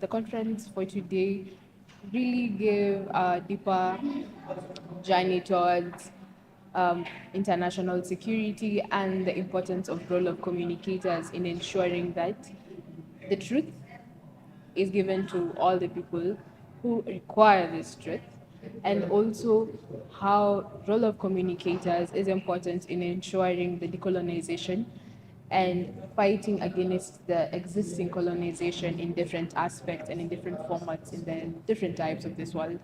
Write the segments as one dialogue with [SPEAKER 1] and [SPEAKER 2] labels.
[SPEAKER 1] the conference for today really gave a deeper journey towards international security and the importance of role of communicators in ensuring that the truth is given to all the people who require this truth, and also how role of communicators is important in ensuring the decolonization and fighting against the existing colonization in different aspects and in different formats in the different types of this world.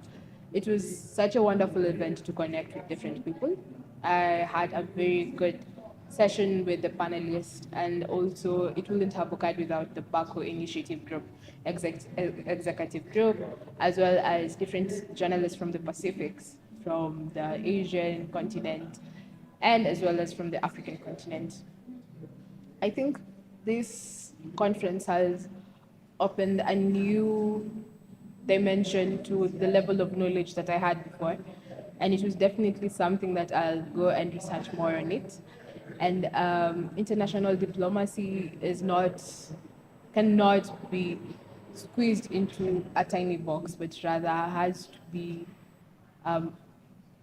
[SPEAKER 1] It was such a wonderful event to connect with different people. I had a very good session with the panelists, and also it wouldn't have occurred without the Baco Initiative Group, executive group, as well as different journalists from the Pacifics, from the Asian continent, and as well as from the African continent. I think this conference has opened a new dimension to the level of knowledge that I had before. And it was definitely something that I'll go and research more on it. And international diplomacy cannot be squeezed into a tiny box, but rather has to be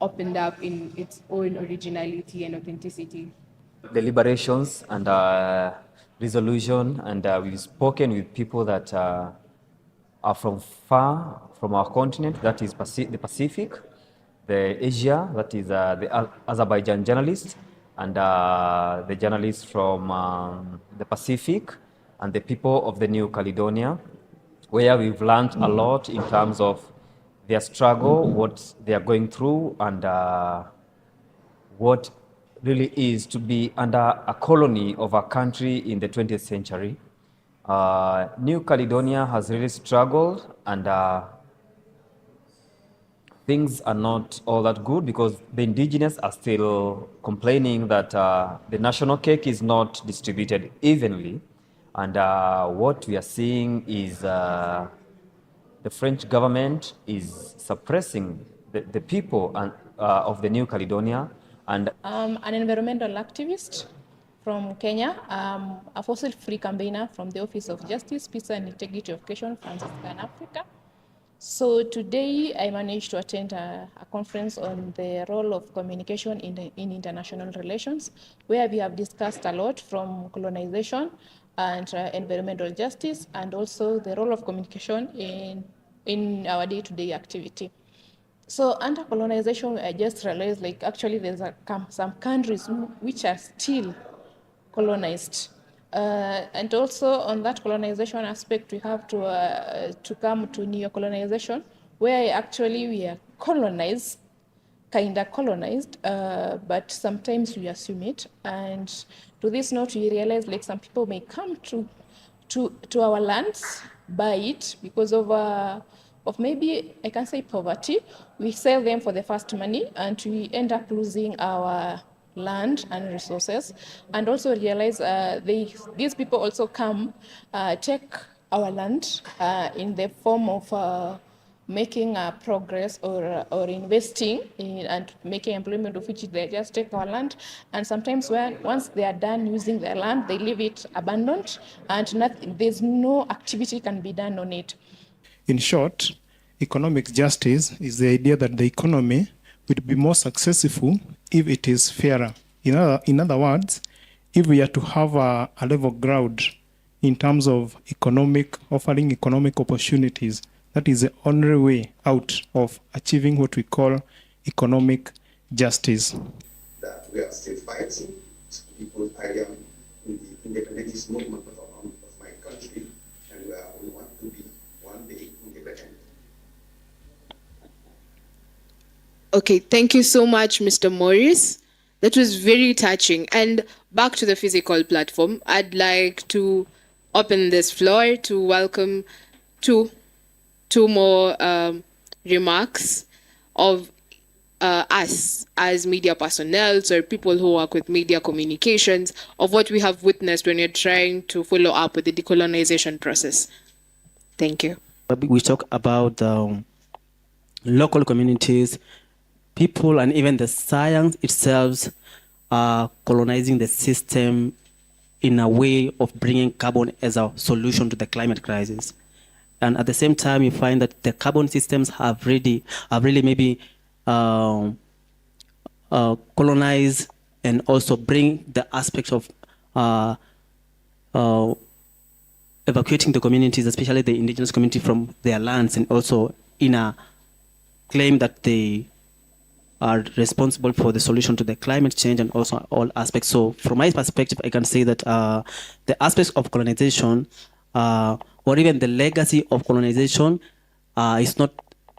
[SPEAKER 1] opened up in its own originality and authenticity.
[SPEAKER 2] Deliberations and resolution, and we've spoken with people that are from far from our continent, that is the Pacific, the Asia, that is the Azerbaijan journalists, and the journalists from the Pacific, and the people of the New Caledonia, where we've learned a lot in terms of their struggle, what they are going through, and what really is to be under a colony of a country in the 20th century. New Caledonia has really struggled, and things are not all that good because the indigenous are still complaining that the national cake is not distributed evenly. And what we are seeing is the French government is suppressing the people of the New Caledonia. And
[SPEAKER 3] an environmental activist from Kenya, a fossil-free campaigner from the Office of Justice, Peace and Integrity of Education, Franciscan Africa. So today I managed to attend a conference on the role of communication in international relations, where we have discussed a lot from colonization and environmental justice, and also the role of communication in our day-to-day activity. So under colonization, I just realized actually there's some countries which are still colonized. And also on that colonization aspect, we have to come to neo-colonization, where actually we are colonized, but sometimes we assume it. And to this note, we realize some people may come to our lands, buy it because of maybe, I can say, poverty. We sell them for the fast money, and we end up losing our land and resources. And also realize these people also come take our land in the form of making progress or investing in and making employment, of which they just take our land. And sometimes once they are done using their land, they leave it abandoned, and there's no activity can be done on it.
[SPEAKER 4] In short, economic justice is the idea that the economy would be more successful if it is fairer. In other words, if we are to have a level ground in terms of offering economic opportunities, that is the only way out of achieving what we call economic justice.
[SPEAKER 5] That we are still fighting people's idea in the independentist movement of my country, and we want to be one day independent.
[SPEAKER 1] Okay, thank you so much, Mr. Morris. That was very touching. And back to the physical platform, I'd like to open this floor to welcome two more remarks of us as media personnel or people who work with media communications of what we have witnessed when you're trying to follow up with the decolonization process. Thank you.
[SPEAKER 6] We talk about local communities, people, and even the science itself are colonizing the system in a way of bringing carbon as a solution to the climate crisis. and at the same time you find that the carbon systems have really maybe colonize and also bring the aspect of evacuating the communities, especially the indigenous community, from their lands, and also in a claim that they are responsible for the solution to the climate change and also all aspects. So from my perspective, I can say that the aspects of colonization or even the legacy of colonization is not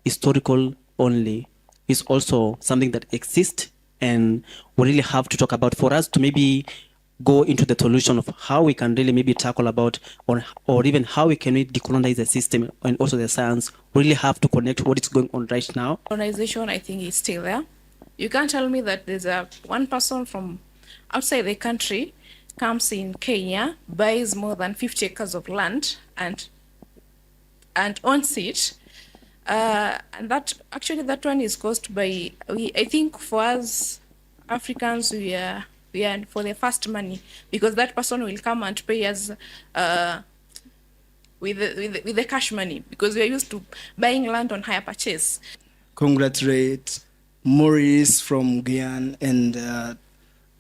[SPEAKER 6] historical only. It's also something that exists, and we really have to talk about for us to maybe go into the solution of how we can really maybe tackle about or even how we can decolonize the system and also the science. We really have to connect what is going on right now.
[SPEAKER 3] Colonization, I think, is still there. You can't tell me that there's one person from outside the country comes in Kenya, buys more than 50 acres of land and owns it. And that one is caused by, I think for us Africans, we are for the first money, because that person will come and pay us with the cash money, because we are used to buying land on hire purchase.
[SPEAKER 7] Congratulate Maurice from Guyana and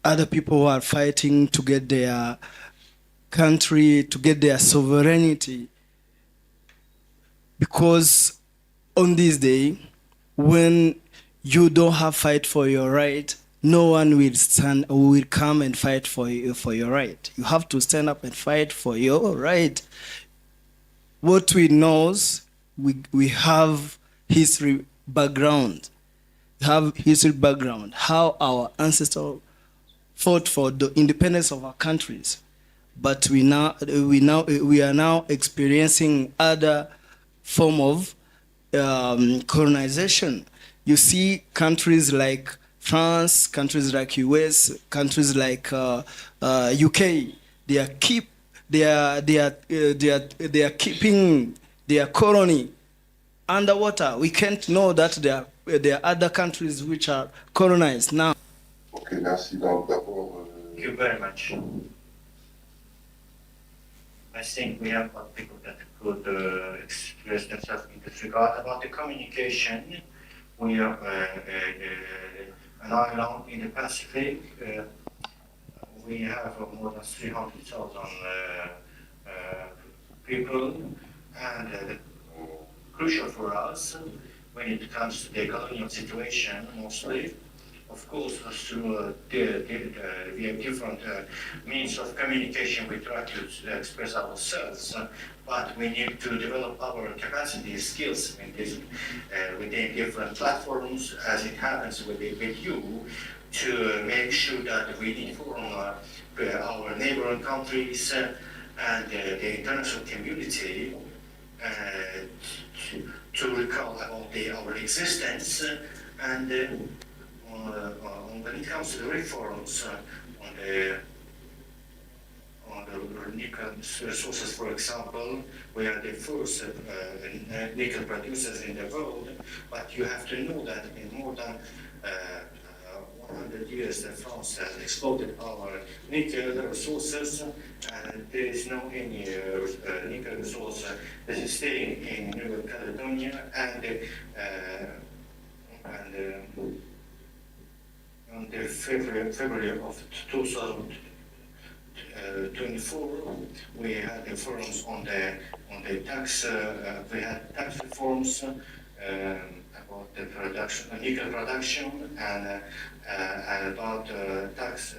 [SPEAKER 7] other people who are fighting to get their country, to get their sovereignty. Because on this day, when you don't have fight for your right, no one will stand or will come and fight for your right. You have to stand up and fight for your right. What we know is we have history background. Have history background, how our ancestors fought for the independence of our countries. But we are now experiencing other form of colonization. You see countries like France, countries like US, countries like UK. They are keeping their colony underwater. We can't know that there are other countries which are colonized now.
[SPEAKER 5] Okay, merci. Donc, d'abord,
[SPEAKER 8] Thank you very much. I think we have got people that could express themselves in this regard. About the communication, we are an island in the Pacific. We have more than 300,000 people, and crucial for us when it comes to the colonial situation, mostly. Of course, through we have different means of communication, we try to express ourselves, but we need to develop our capacity, skills within different platforms, as it happens with you, to make sure that we inform our neighboring countries and the international community to recall about our existence, and when it comes to the reforms on the nickel resources, for example, we are the first nickel producers in the world, but you have to know that in more than 100 years that France has exploited our nickel resources, and there is no any nickel resource that is staying in New Caledonia, and on the February of 2024, we had the forums on the tax. We had tax reforms about the production, nickel production, and about tax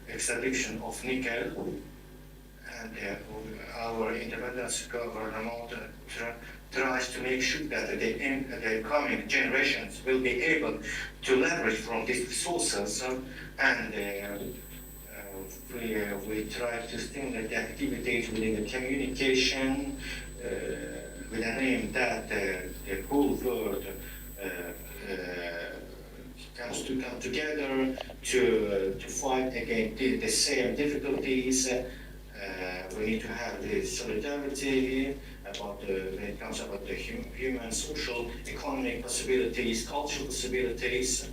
[SPEAKER 8] extradition of nickel. And our independence government tries to make sure that the coming generations will be able to leverage from these resources, and we try to stimulate the activities within the communication with an aim that the whole world comes to come together to fight against the same difficulties. We need to have the solidarity about when it comes about the human, social, economic possibilities, cultural possibilities.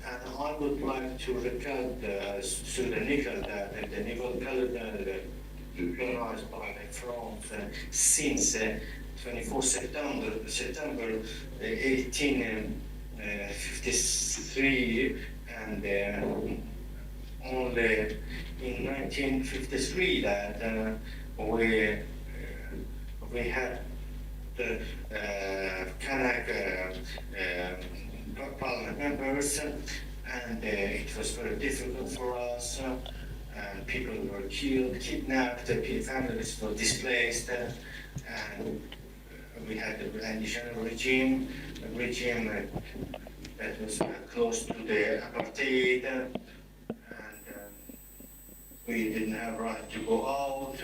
[SPEAKER 8] And I would like to recall to the nickel that the colonized by France since 24 September 1853, and only in 1953 that we had the Kanak parliament members, and it was very difficult for us. And people were killed, kidnapped, families were displaced, and we had the transitional regime, a regime that was close to the apartheid, and we didn't have right to go out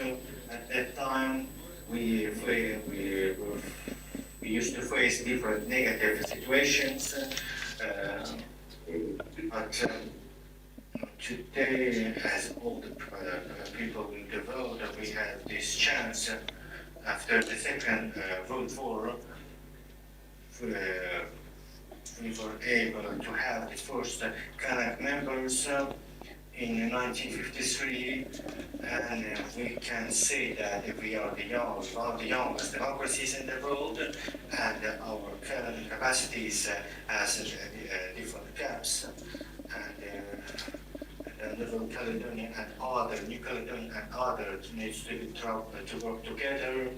[SPEAKER 8] at that time. We used to face different negative situations, but today, as all the people in the world, we have this chance after the second World War. We were able to have the first Kanak members in 1953, and we can say that we are one of the youngest democracies in the world, and our current capacities has different gaps. And New Caledonia and New Caledonia and others needs to work together,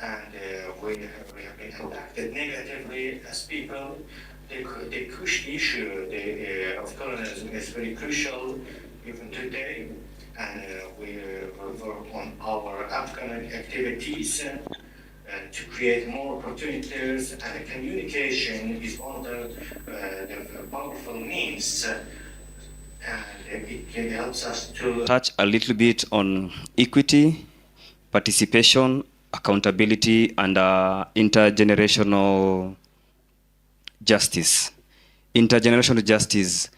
[SPEAKER 8] and we have been impacted negatively as people. The issue of colonialism is very crucial even today, and we work on our upcoming activities to create more opportunities, and communication is one of the powerful means, and it helps us to
[SPEAKER 9] touch a little bit on equity, participation, accountability, and intergenerational justice. Intergenerational justice,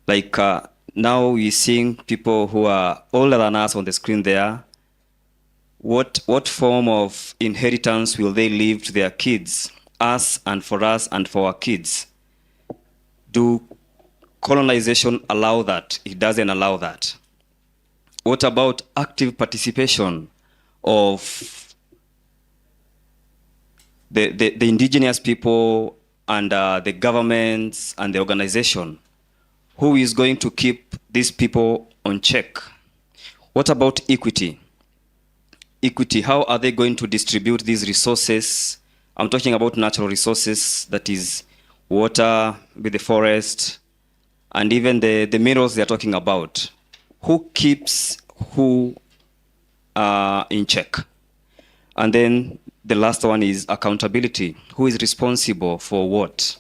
[SPEAKER 9] like now we're seeing people who are older than us on the screen there. What form of inheritance will they leave to their kids, us and for our kids? Do colonization allow that? It doesn't allow that. What about active participation of the indigenous people and the governments and the organization? Who is going to keep these people on check? What about equity? Equity, how are they going to distribute these resources? I'm talking about natural resources, that is water, with the forest, and even the minerals they're talking about. Who keeps who in check? And then the last one is accountability. Who is responsible for what?